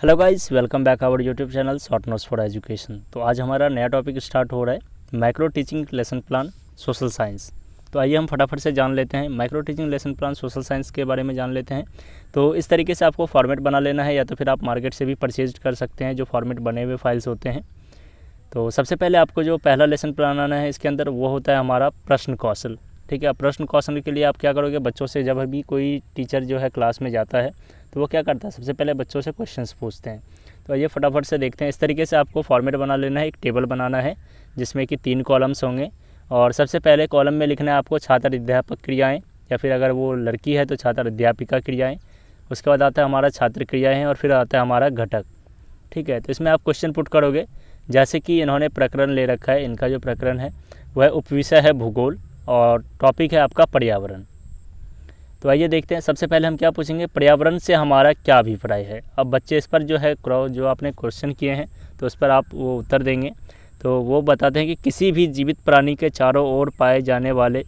Hello guys, welcome back our YouTube channel short notes for education. तो आज हमारा नया टॉपिक स्टार्ट हो रहा है micro teaching lesson plan social science. तो आइए हम फटाफट से जान लेते हैं micro teaching lesson plan social science के बारे में जान लेते हैं। तो इस तरीके से आपको फॉर्मेट बना लेना है, या तो फिर आप मार्केट से भी परचेज कर सकते हैं जो फॉर्मेट बने हुए फाइल्स होते हैं। तो सबसे पहले आपको जो पहला लेसन प्लान आना है इसके अंदर वो होता है हमारा प्रश्न कौशल। ठीक है, प्रश्न कौशल के लिए आप क्या करोगे, बच्चों से जब भी कोई टीचर जो है क्लास में जाता है तो वो क्या करता है, सबसे पहले बच्चों से क्वेश्चंस पूछते हैं। तो ये फटाफट से देखते हैं। इस तरीके से आपको फॉर्मेट बना लेना है, एक टेबल बनाना है जिसमें कि 3 कॉलम्स होंगे। और सबसे पहले कॉलम में लिखना है आपको छात्र अध्यापक क्रियाएँ, या फिर अगर वो लड़की है तो छात्र अध्यापिका क्रियाएँ। उसके बाद आता है हमारा छात्र क्रियाएँ और फिर आता है हमारा घटक। ठीक है, तो इसमें आप क्वेश्चन पुट करोगे, जैसे कि इन्होंने प्रकरण ले रखा है। इनका जो प्रकरण है वह उपविषय है भूगोल और टॉपिक है आपका पर्यावरण। तो आइए देखते हैं। सबसे पहले हम क्या पूछेंगे, पर्यावरण से हमारा क्या अभिप्राय है। अब बच्चे इस पर जो है जो आपने क्वेश्चन किए हैं तो उस पर आप वो उत्तर देंगे। तो वो बताते हैं कि किसी भी जीवित प्राणी के चारों ओर पाए जाने वाले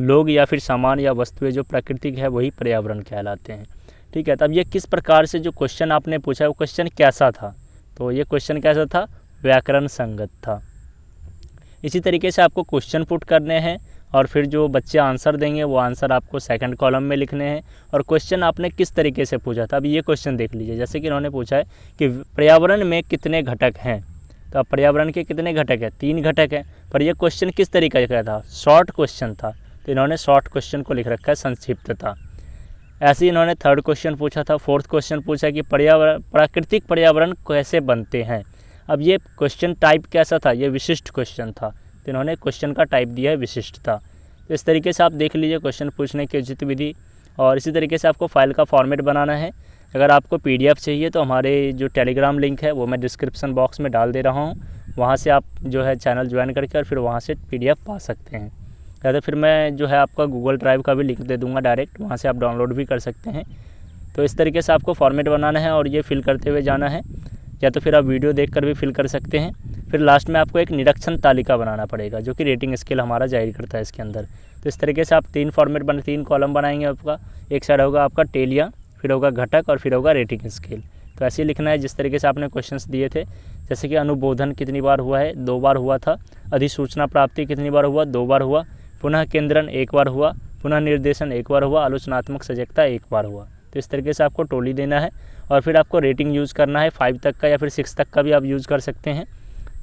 लोग या फिर सामान या वस्तुएं जो प्राकृतिक है वही पर्यावरण कहलाते हैं। ठीक है, तब ये किस प्रकार से जो क्वेश्चन आपने पूछा वो क्वेश्चन कैसा था, तो ये क्वेश्चन कैसा था, व्याकरण संगत था। इसी तरीके से आपको क्वेश्चन पुट करने हैं और फिर जो बच्चे आंसर देंगे वो आंसर आपको सेकंड कॉलम में लिखने हैं। और क्वेश्चन आपने किस तरीके से पूछा था, अब ये क्वेश्चन देख लीजिए। जैसे कि इन्होंने पूछा है कि पर्यावरण में कितने घटक हैं, तो अब पर्यावरण के कितने घटक हैं, 3 घटक हैं। पर ये क्वेश्चन किस तरीके का था, शॉर्ट क्वेश्चन था, तो इन्होंने शॉर्ट क्वेश्चन को लिख रखा है, संक्षिप्तता। ऐसे ही इन्होंने थर्ड क्वेश्चन पूछा था, फोर्थ क्वेश्चन पूछा कि प्राकृतिक पर्यावरण कैसे बनते हैं। अब ये क्वेश्चन टाइप कैसा था, ये विशिष्ट क्वेश्चन था, तो इन्होंने क्वेश्चन का टाइप दिया है विशिष्टता। तो इस तरीके से आप देख लीजिए क्वेश्चन पूछने की उचित विधि। और इसी तरीके से आपको फाइल का फॉर्मेट बनाना है। अगर आपको PDF चाहिए तो हमारे जो टेलीग्राम लिंक है वो मैं डिस्क्रिप्शन बॉक्स में डाल दे रहा हूँ, वहाँ से आप जो है चैनल ज्वाइन करके और फिर वहाँ से PDF पा सकते हैं। या तो फिर मैं जो है आपका गूगल ड्राइव का भी लिंक दे दूँगा डायरेक्ट, वहाँ से आप डाउनलोड भी कर सकते हैं। तो इस तरीके से आपको फॉर्मेट बनाना है और ये फिल करते हुए जाना है, या तो फिर आप वीडियो देखकर भी फिल कर सकते हैं। फिर लास्ट में आपको एक निरीक्षण तालिका बनाना पड़ेगा जो कि रेटिंग स्केल हमारा जारी करता है इसके अंदर। तो इस तरीके से आप 3 कॉलम बनाएंगे आपका। एक साइड होगा आपका टेलिया, फिर होगा घटक और फिर होगा रेटिंग स्केल। तो ऐसे ही लिखना है जिस तरीके से आपने क्वेश्चंस दिए थे। जैसे कि अनुबोधन कितनी बार हुआ है, 2 बार हुआ था। अधिसूचना प्राप्ति कितनी बार हुआ, 2 बार हुआ। पुनः केंद्रण 1 बार हुआ। पुनः निर्देशन 1 बार हुआ। आलोचनात्मक सजगता 1 बार हुआ। तो इस तरीके से आपको टोली देना है और फिर आपको रेटिंग यूज़ करना है 5 तक का, या फिर 6 तक का भी आप यूज़ कर सकते हैं।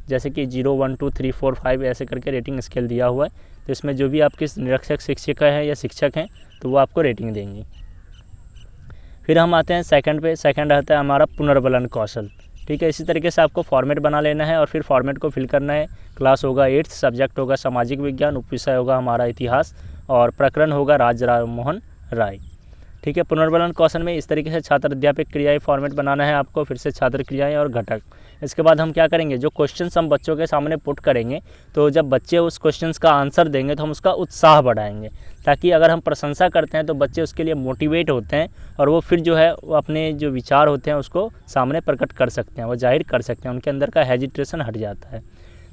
जैसे कि 0, 1, 2, 3, 4, 5 ऐसे करके रेटिंग स्केल दिया हुआ है। तो इसमें जो भी आपके निरीक्षक शिक्षिका हैं या शिक्षक हैं तो वो आपको रेटिंग देंगे। फिर हम आते हैं सेकंड पे। सेकंड आता है हमारा पुनर्बलन कौशल। ठीक है, इसी तरीके से आपको फॉर्मेट बना लेना है और फिर फॉर्मेट को फिल करना है। क्लास होगा 8th, सब्जेक्ट होगा सामाजिक विज्ञान, उपविषय होगा हमारा इतिहास और प्रकरण होगा राजा राम मोहन राय। ठीक है, पुनर्बलन कौशल में इस तरीके से छात्र अध्यापक क्रियाएं फॉर्मेट बनाना है आपको, फिर से छात्र क्रियाएं और घटक। इसके बाद हम क्या करेंगे, जो क्वेश्चंस हम बच्चों के सामने पुट करेंगे तो जब बच्चे उस क्वेश्चंस का आंसर देंगे तो हम उसका उत्साह बढ़ाएंगे, ताकि अगर हम प्रशंसा करते हैं तो बच्चे उसके लिए मोटिवेट होते हैं और वो फिर जो है वो अपने जो विचार होते हैं उसको सामने प्रकट कर सकते हैं, वो जाहिर कर सकते हैं, उनके अंदर का हेजिटेशन हट जाता है।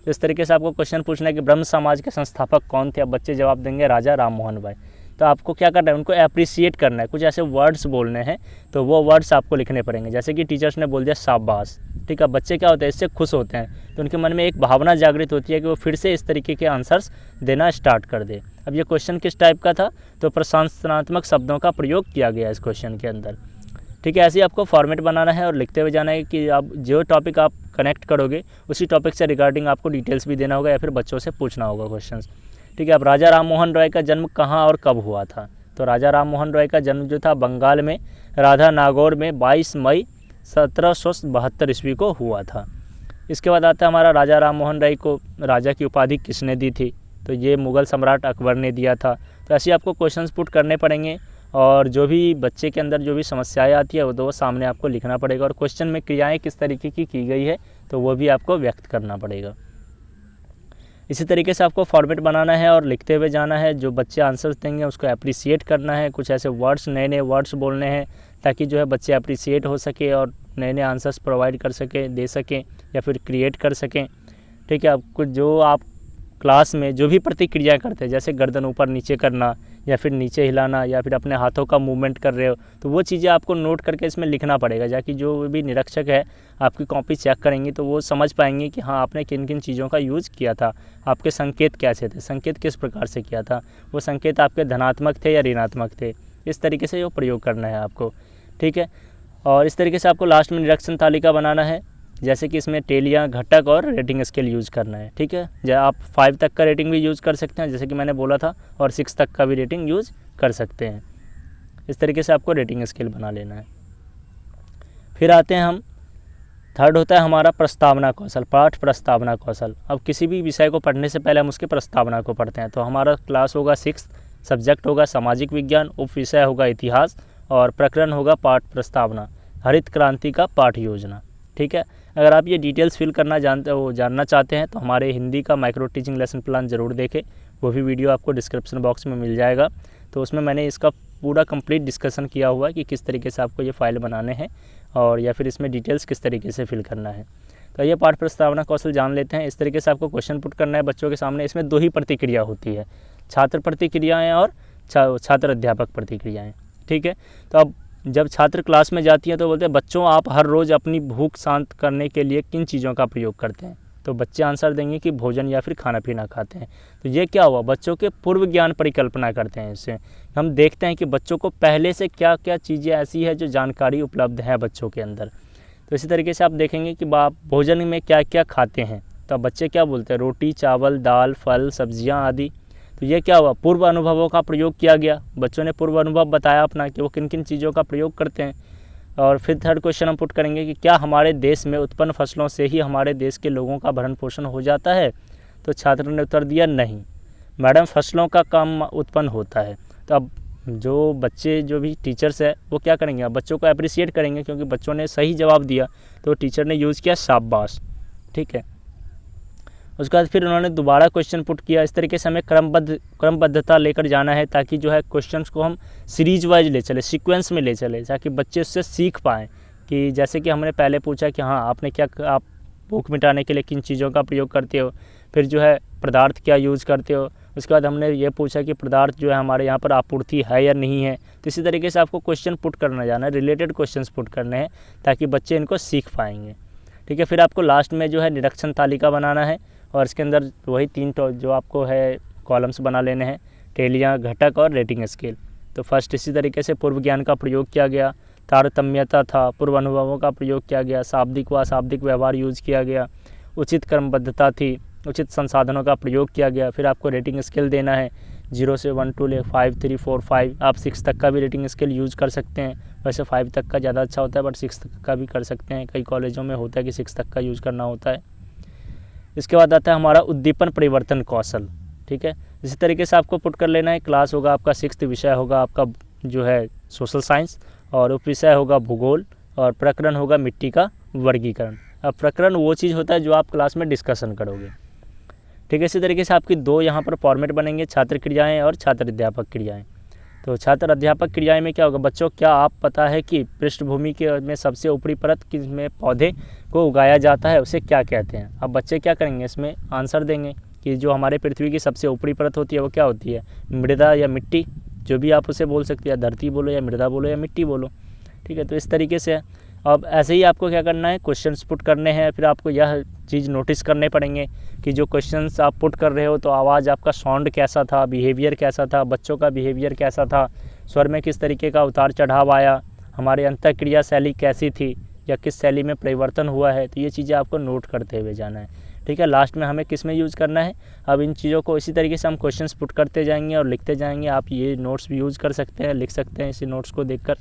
तो इस तरीके से आपको क्वेश्चन पूछना है कि ब्रह्म समाज के संस्थापक कौन थे। अब बच्चे जवाब देंगे राजा राम मोहन राय। तो आपको क्या करना है, उनको अप्रिशिएट करना है, कुछ ऐसे वर्ड्स बोलने हैं तो वो वर्ड्स आपको लिखने पड़ेंगे। जैसे कि टीचर्स ने बोल दिया शाबाश। ठीक है, बच्चे क्या होते हैं, इससे खुश होते हैं, तो उनके मन में एक भावना जागृत होती है कि वो फिर से इस तरीके के आंसर्स देना स्टार्ट कर दे। अब ये क्वेश्चन किस टाइप का था, तो प्रशंसात्मक शब्दों का प्रयोग किया गया इस क्वेश्चन के अंदर। ठीक है, ऐसे ही आपको फॉर्मेट बनाना है और लिखते हुए जाना है कि आप जो टॉपिक आप कनेक्ट करोगे उसी टॉपिक से रिगार्डिंग आपको डिटेल्स भी देना होगा या फिर बच्चों से पूछना होगा क्वेश्चन। ठीक है, अब राजा राम मोहन रॉय का जन्म कहाँ और कब हुआ था, तो राजा राम मोहन रॉय का जन्म जो था बंगाल में राधा नागौर में 22 मई 1772 ईस्वी को हुआ था। इसके बाद आता है हमारा राजा राम मोहन राय को राजा की उपाधि किसने दी थी, तो ये मुग़ल सम्राट अकबर ने दिया था। तो ऐसे आपको क्वेश्चंस पुट करने पड़ेंगे और जो भी बच्चे के अंदर जो भी समस्याएं आती है वो तो सामने आपको लिखना पड़ेगा। और क्वेश्चन में क्रियाएँ किस तरीके की गई है तो वो भी आपको व्यक्त करना पड़ेगा। इसी तरीके से आपको फॉर्मेट बनाना है और लिखते हुए जाना है। जो बच्चे आंसर्स देंगे उसको अप्रिशिएट करना है, कुछ ऐसे वर्ड्स नए वर्ड्स बोलने हैं ताकि जो है बच्चे अप्रिशिएट हो सके और नए आंसर्स प्रोवाइड कर सकें, दे सकें या फिर क्रिएट कर सकें। ठीक है, आपको जो आप क्लास में जो भी प्रतिक्रिया करते हैं, जैसे गर्दन ऊपर नीचे करना या फिर नीचे हिलाना या फिर अपने हाथों का मूवमेंट कर रहे हो, तो वो चीज़ें आपको नोट करके इसमें लिखना पड़ेगा, जाकि जो भी निरीक्षक है आपकी कॉपी चेक करेंगे तो वो समझ पाएंगे कि हाँ आपने किन किन चीज़ों का यूज़ किया था, आपके संकेत कैसे थे, संकेत किस प्रकार से किया था, वो संकेत आपके धनात्मक थे या ऋणात्मक थे, इस तरीके से वो प्रयोग करना है आपको। ठीक है, और इस तरीके से आपको लास्ट में निरीक्षण तालिका बनाना है, जैसे कि इसमें टेलियाँ, घटक और रेटिंग स्केल यूज़ करना है। ठीक है, जब आप 5 तक का रेटिंग भी यूज़ कर सकते हैं जैसे कि मैंने बोला था, और 6 तक का भी रेटिंग यूज़ कर सकते हैं। इस तरीके से आपको रेटिंग स्केल बना लेना है। फिर आते हैं हम, थर्ड होता है हमारा प्रस्तावना कौशल, पाठ प्रस्तावना कौशल। अब किसी भी विषय को पढ़ने से पहले हम उसके प्रस्तावना को पढ़ते हैं। तो हमारा क्लास होगा 6, सब्जेक्ट होगा सामाजिक विज्ञान, उप विषय होगा इतिहास और प्रकरण होगा पाठ प्रस्तावना, हरित क्रांति का पाठ योजना। ठीक है, अगर आप ये डिटेल्स फिल करना जानना चाहते हैं तो हमारे हिंदी का माइक्रो टीचिंग लेसन प्लान ज़रूर देखें, वो भी वीडियो आपको डिस्क्रिप्शन बॉक्स में मिल जाएगा। तो उसमें मैंने इसका पूरा कंप्लीट डिस्कशन किया हुआ है कि किस तरीके से आपको ये फाइल बनाने हैं और या फिर इसमें डिटेल्स किस तरीके से फिल करना है। तो ये पाठ प्रस्तावना कौशल जान लेते हैं। इस तरीके से आपको क्वेश्चन पुट करना है बच्चों के सामने। इसमें 2 ही प्रतिक्रिया होती है, छात्र प्रतिक्रियाएँ और छात्र अध्यापक प्रतिक्रियाएँ। ठीक है, तो अब जब छात्र क्लास में जाती हैं तो बोलते हैं बच्चों आप हर रोज़ अपनी भूख शांत करने के लिए किन चीज़ों का प्रयोग करते हैं। तो बच्चे आंसर देंगे कि भोजन या फिर खाना पीना खाते हैं। तो ये क्या हुआ, बच्चों के पूर्व ज्ञान परिकल्पना करते हैं। इससे हम देखते हैं कि बच्चों को पहले से क्या क्या चीज़ें ऐसी है जो जानकारी उपलब्ध है बच्चों के अंदर। तो इसी तरीके से आप देखेंगे कि भोजन में क्या क्या खाते हैं। तो बच्चे क्या बोलते हैं, रोटी, चावल, दाल, फल, सब्जियाँ आदि। तो ये क्या हुआ, पूर्व अनुभवों का प्रयोग किया गया। बच्चों ने पूर्व अनुभव बताया अपना कि वो किन किन चीज़ों का प्रयोग करते हैं। और फिर थर्ड क्वेश्चन हम पुट करेंगे कि क्या हमारे देश में उत्पन्न फसलों से ही हमारे देश के लोगों का भरण पोषण हो जाता है। तो छात्र ने उत्तर दिया नहीं मैडम, फसलों का काम उत्पन्न होता है। तो अब जो बच्चे, जो भी टीचर्स है वो क्या करेंगे, अब बच्चों को अप्रिशिएट करेंगे क्योंकि बच्चों ने सही जवाब दिया तो टीचर ने यूज़ किया शाबाश। ठीक है, उसके बाद फिर उन्होंने दोबारा क्वेश्चन पुट किया। इस तरीके से हमें क्रमबद्धता लेकर जाना है ताकि जो है क्वेश्चंस को हम सीरीज वाइज ले चले, सीक्वेंस में ले चले, ताकि बच्चे उससे सीख पाएँ। कि जैसे कि हमने पहले पूछा कि हाँ आपने क्या, आप भूख मिटाने के लिए किन चीज़ों का प्रयोग करते हो, फिर जो है पदार्थ क्या यूज़ करते हो। उसके बाद हमने ये पूछा कि पदार्थ जो है हमारे यहाँ पर आपूर्ति है या नहीं है। तो इसी तरीके से आपको क्वेश्चन पुट करना जाना है, रिलेटेड क्वेश्चंस पुट करने हैं ताकि बच्चे इनको सीख पाएंगे। ठीक है, फिर आपको लास्ट में जो है निरीक्षण तालिका बनाना है और इसके अंदर वही 3 जो आपको है कॉलम्स बना लेने हैं, टेलियाँ, घटक और रेटिंग स्केल। तो फर्स्ट इसी तरीके से पूर्व ज्ञान का प्रयोग किया गया, तारतम्यता था, पूर्व अनुभवों का प्रयोग किया गया, शाब्दिक व अशाब्दिक व्यवहार यूज़ किया गया, उचित क्रमबद्धता थी, उचित संसाधनों का प्रयोग किया गया। फिर आपको रेटिंग स्केल देना है 0 से 1 2 ले 5 3 4 5। आप 6 तक का भी रेटिंग स्केल यूज़ कर सकते हैं, वैसे 5 तक का ज़्यादा अच्छा होता है बट 6 तक का भी कर सकते हैं। कई कॉलेजों में होता है कि 6 तक का यूज़ करना होता है। इसके बाद आता है हमारा उद्दीपन परिवर्तन कौशल। ठीक है, इसी तरीके से आपको पुट कर लेना है। क्लास होगा आपका 6th, विषय होगा आपका जो है सोशल साइंस और उप विषय होगा भूगोल और प्रकरण होगा मिट्टी का वर्गीकरण। अब प्रकरण वो चीज़ होता है जो आप क्लास में डिस्कशन करोगे। ठीक है, इसी तरीके से आपकी 2 यहाँ पर फॉर्मेट बनेंगे, छात्र क्रियाएँ और छात्र अध्यापक क्रियाएँ। तो छात्र अध्यापक क्रियाएँ में क्या होगा, बच्चों क्या आप पता है कि पृष्ठभूमि के में सबसे ऊपरी परत में पौधे को उगाया जाता है उसे क्या कहते हैं। अब बच्चे क्या करेंगे, इसमें आंसर देंगे कि जो हमारे पृथ्वी की सबसे ऊपरी परत होती है वो क्या होती है, मृदा या मिट्टी, जो भी आप उसे बोल सकते हैं, धरती बोलो या मृदा बोलो या मिट्टी बोलो। ठीक है, तो इस तरीके से अब ऐसे ही आपको क्या करना है, क्वेश्चंस पुट करने हैं। फिर आपको यह चीज़ नोटिस करने पड़ेंगे कि जो क्वेश्चंस आप पुट कर रहे हो तो आवाज़ आपका साउंड कैसा था, बिहेवियर कैसा था, बच्चों का बिहेवियर कैसा था, स्वर में किस तरीके का उतार चढ़ाव आया, हमारे अंतःक्रिया शैली कैसी थी या किस शैली में परिवर्तन हुआ है। तो ये चीज़ें आपको नोट करते हुए जाना है। ठीक है, लास्ट में हमें किस में यूज़ करना है। अब इन चीज़ों को इसी तरीके से हम क्वेश्चंस पुट करते जाएंगे और लिखते जाएंगे। आप ये नोट्स भी यूज़ कर सकते हैं, लिख सकते हैं इसी नोट्स को देखकर।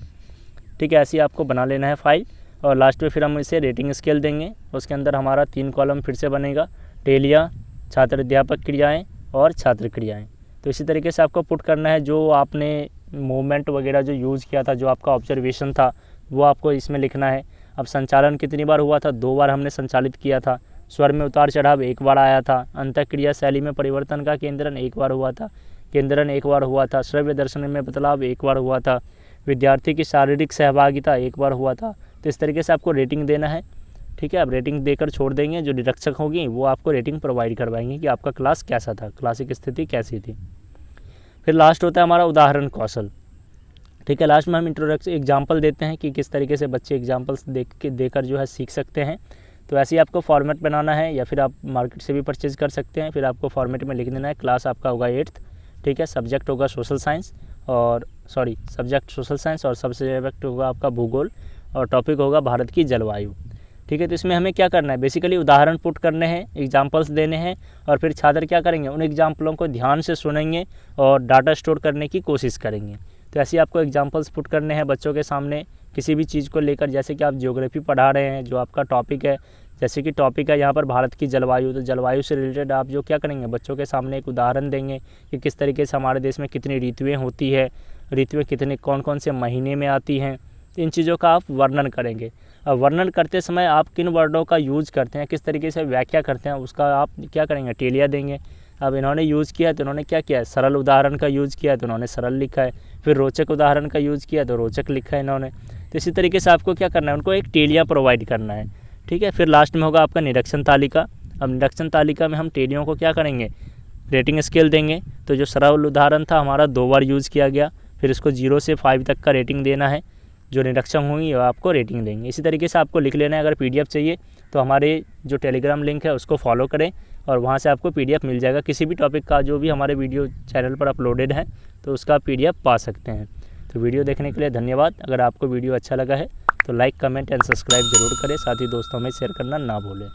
ठीक है, ऐसे ही आपको बना लेना है फाइल और लास्ट में फिर हम इसे रेटिंग स्केल देंगे। उसके अंदर हमारा 3 कॉलम फिर से बनेगा, टेलियाँ, छात्र अध्यापक क्रियाएँ और छात्र क्रियाएँ। तो इसी तरीके से आपको पुट करना है, जो आपने मूवमेंट वगैरह जो यूज़ किया था, जो आपका ऑब्जर्वेशन था वो आपको इसमें लिखना है। अब संचालन कितनी बार हुआ था, 2 बार हमने संचालित किया था। स्वर में उतार चढ़ाव 1 बार आया था। अंतःक्रिया शैली में परिवर्तन का केंद्रन 1 बार हुआ था, केंद्रन 1 बार हुआ था। श्रव्य दर्शन में बदलाव 1 बार हुआ था। विद्यार्थी की शारीरिक सहभागिता 1 बार हुआ था। तो इस तरीके से आपको रेटिंग देना है। ठीक है, आप रेटिंग देकर छोड़ देंगे, जो निरीक्षक होगी वो आपको रेटिंग प्रोवाइड करवाएंगे कि आपका क्लास कैसा था, क्लासिक स्थिति कैसी थी। फिर लास्ट होता है हमारा उदाहरण कौशल। ठीक है, लास्ट में हम इंट्रोडक्शन एग्जाम्पल देते हैं कि किस तरीके से बच्चे एग्जाम्पल्स देकर जो है सीख सकते हैं। तो ऐसे ही आपको फॉर्मेट बनाना है, या फिर आप मार्केट से भी परचेज कर सकते हैं। फिर आपको फॉर्मेट में लिख देना है क्लास आपका होगा 8th, ठीक है, सब्जेक्ट होगा सोशल साइंस और सब्जेक्ट सोशल साइंस और सब्जेक्ट होगा आपका भूगोल और टॉपिक होगा भारत की जलवायु। ठीक है, तो इसमें हमें क्या करना है, बेसिकली उदाहरण पुट करने हैं, एग्जाम्पल्स देने हैं, और फिर छात्र क्या करेंगे, उन एग्जाम्पलों को ध्यान से सुनेंगे और डाटा स्टोर करने की कोशिश करेंगे। तो ऐसे ही आपको एग्जाम्पल्स पुट करने हैं बच्चों के सामने किसी भी चीज़ को लेकर। जैसे कि आप ज्योग्राफी पढ़ा रहे हैं, जो आपका टॉपिक है, जैसे कि टॉपिक है यहाँ पर भारत की जलवायु, तो जलवायु से रिलेटेड आप जो क्या करेंगे, बच्चों के सामने एक उदाहरण देंगे कि किस तरीके से हमारे देश में कितनी ऋतुएँ होती है, ऋतुएँ कितने कौन कौन से महीने में आती हैं, इन चीज़ों का आप वर्णन करेंगे। और वर्णन करते समय आप किन वर्डों का यूज़ करते हैं, किस तरीके से व्याख्या करते हैं, उसका आप क्या करेंगे, टेलिया देंगे। अब इन्होंने यूज़ किया तो इन्होंने क्या किया है, सरल उदाहरण का यूज़ किया तो इन्होंने सरल लिखा है, फिर रोचक उदाहरण का यूज़ किया तो रोचक लिखा है इन्होंने। तो इसी तरीके से आपको क्या करना है, उनको एक टेलिया प्रोवाइड करना है। ठीक है, फिर लास्ट में होगा आपका निरीक्षण तालिका। अब निरीक्षण तालिका में हम टेलियों को क्या करेंगे, रेटिंग स्केल देंगे। तो जो सरल उदाहरण था हमारा 2 बार यूज़ किया गया, फिर इसको 0 से 5 तक का रेटिंग देना है। जो निरीक्षण होंगी वो आपको रेटिंग देंगे। इसी तरीके से आपको लिख लेना है। अगर PDF चाहिए तो हमारे जो टेलीग्राम लिंक है उसको फॉलो करें और वहाँ से आपको PDF मिल जाएगा किसी भी टॉपिक का, जो भी हमारे वीडियो चैनल पर अपलोडेड है, तो उसका PDF पा सकते हैं। तो वीडियो देखने के लिए धन्यवाद। अगर आपको वीडियो अच्छा लगा है तो लाइक, कमेंट एंड सब्सक्राइब जरूर करें, साथ ही दोस्तों में शेयर करना ना भूलें।